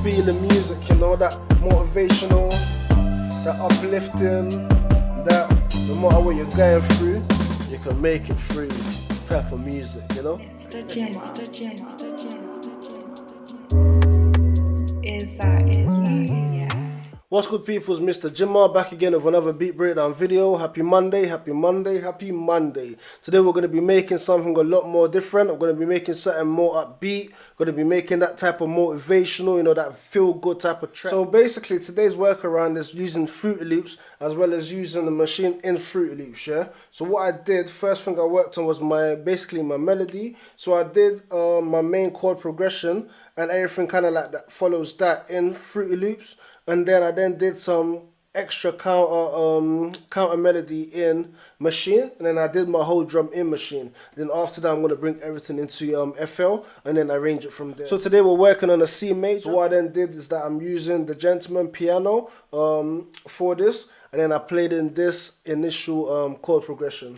feel the music, you know, that motivational, that uplifting, that no matter what you're going through, you can make it through type of music, you know? What's good, people? It's Mr. JIMAH back again with another beat breakdown video. Happy Monday, happy Monday, happy Monday. Today we're going to be making something a lot more different. I'm going to be making something more upbeat. Going to be making that type of motivational, you know, that feel good type of track. So basically today's workaround is using Fruity Loops as well as using the machine in Fruity Loops, yeah? So what I did, first thing I worked on was basically my melody. So I did my main chord progression and everything kind of like that follows that in Fruity Loops. And then I did some extra counter melody in Machine, and then I did my whole drum in Machine. Then after that, I'm going to bring everything into FL and then arrange it from there. So today we're working on a C major. So what I then did is that I'm using the Gentleman piano for this, and then I played in this initial chord progression.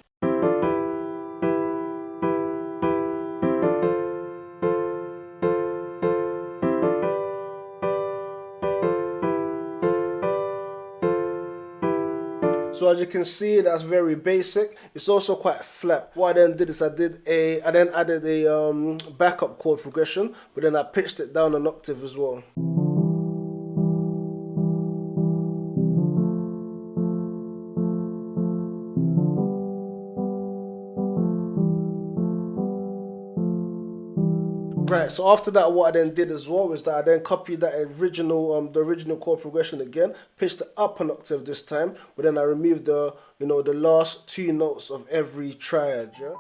So as you can see, that's very basic. It's also quite flat. What I then did is I then added a backup chord progression, but then I pitched it down an octave as well. Right, so after that, what I then did as well is that I then copied that original, the original chord progression again, pitched it up an octave this time, but then I removed the, you know, the last two notes of every triad, yeah?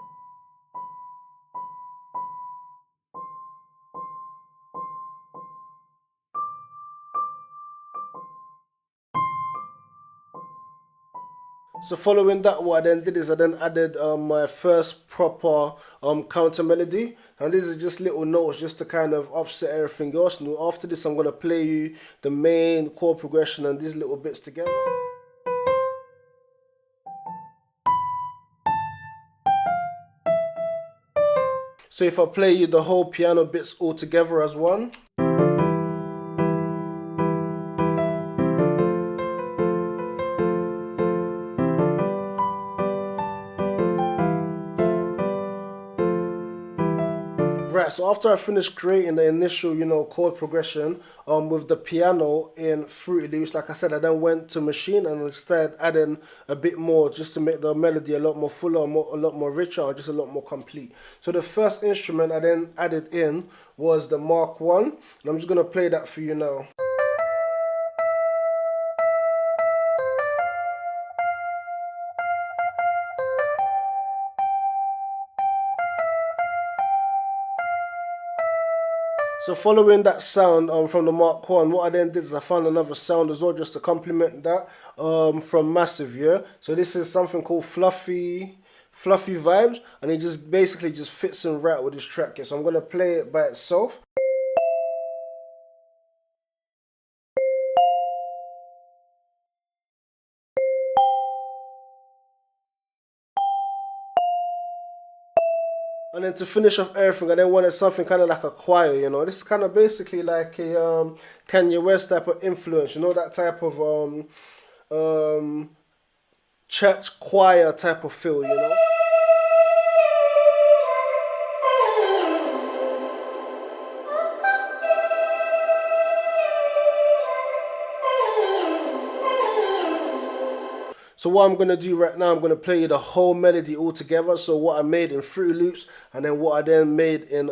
So following that, what I then did is I then added my first proper counter melody, and this is just little notes just to kind of offset everything else. And after this, I'm going to play you the main chord progression and these little bits together. So if I play you the whole piano bits all together as one. Right, so after I finished creating the initial, you know, chord progression with the piano in Fruity Loops, like I said, I then went to Machine and instead adding a bit more just to make the melody a lot more fuller, a lot more richer, and just a lot more complete. So the first instrument I then added in was the Mark 1, and I'm just going to play that for you now. So following that sound from the Mark 1, what I then did is I found another sound as well just to complement that from Massive, yeah? So this is something called Fluffy Vibes, and it just basically just fits in right with this track here. So I'm going to play it by itself. And then to finish off everything, I then wanted something kind of like a choir, you know. This is kind of basically like a Kanye West type of influence, you know, that type of church choir type of feel, you know. So what I'm going to do right now, I'm going to play you the whole melody all together. So what I made in Fruity Loops and then what I then made in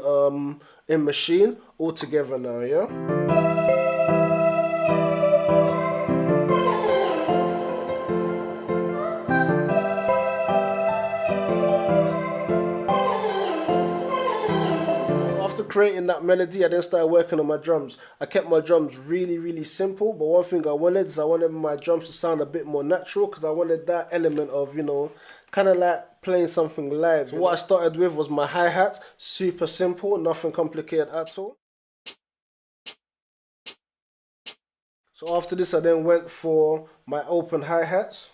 Machine all together now, yeah? After creating that melody, I then started working on my drums. I kept my drums really simple, but one thing I wanted is I wanted my drums to sound a bit more natural because I wanted that element of, you know, kind of like playing something live. So what I started with was my hi-hats, super simple, nothing complicated at all. So after this, I then went for my open hi-hats.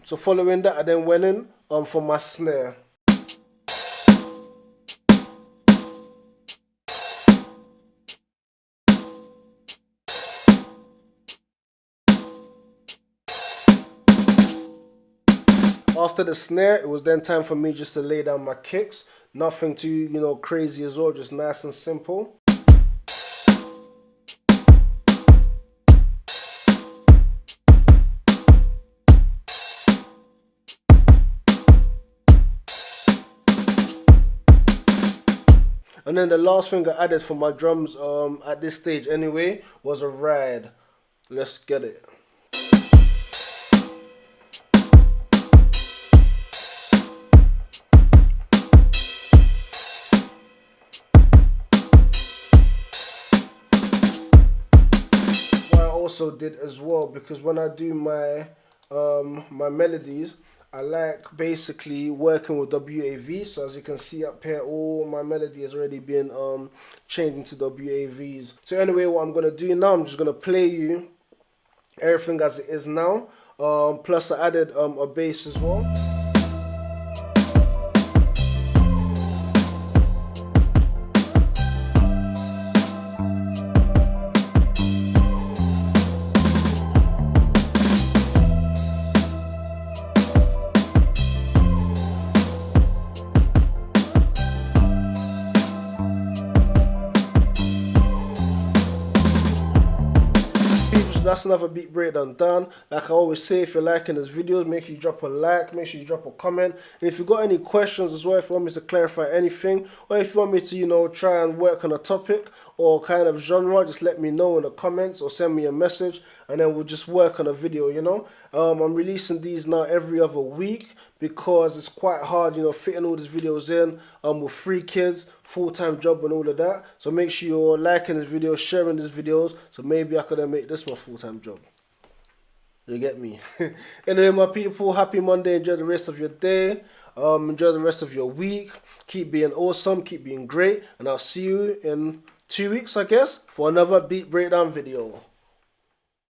So following that, I then went in for my snare. After the snare, it was then time for me just to lay down my kicks. Nothing too, you know, crazy as well, just nice and simple. And then the last thing I added for my drums at this stage anyway was a ride. Let's get it. What I also did as well, because when I do my my melodies, I like basically working with WAV. So as you can see up here, all my melody has already been changed into WAVs. So anyway, what I'm gonna do now, I'm just gonna play you everything as it is now. Plus I added a bass as well. That's another beat breakdown done. Like I always say, if you're liking this video, make sure you drop a like, make sure you drop a comment. And if you got any questions as well, if you want me to clarify anything, or if you want me to, you know, try and work on a topic or kind of genre, just let me know in the comments or send me a message, and then we'll just work on a video, you know. I'm releasing these now every other week because it's quite hard, you know, fitting all these videos in with 3 kids, full-time job and all of that. So make sure you're liking this video, sharing these videos, so maybe I could then make this my full-time job. You get me? Anyway, my people, happy Monday. Enjoy the rest of your day. Enjoy the rest of your week. Keep being awesome, keep being great, and I'll see you in 2 weeks, I guess, for another beat breakdown video.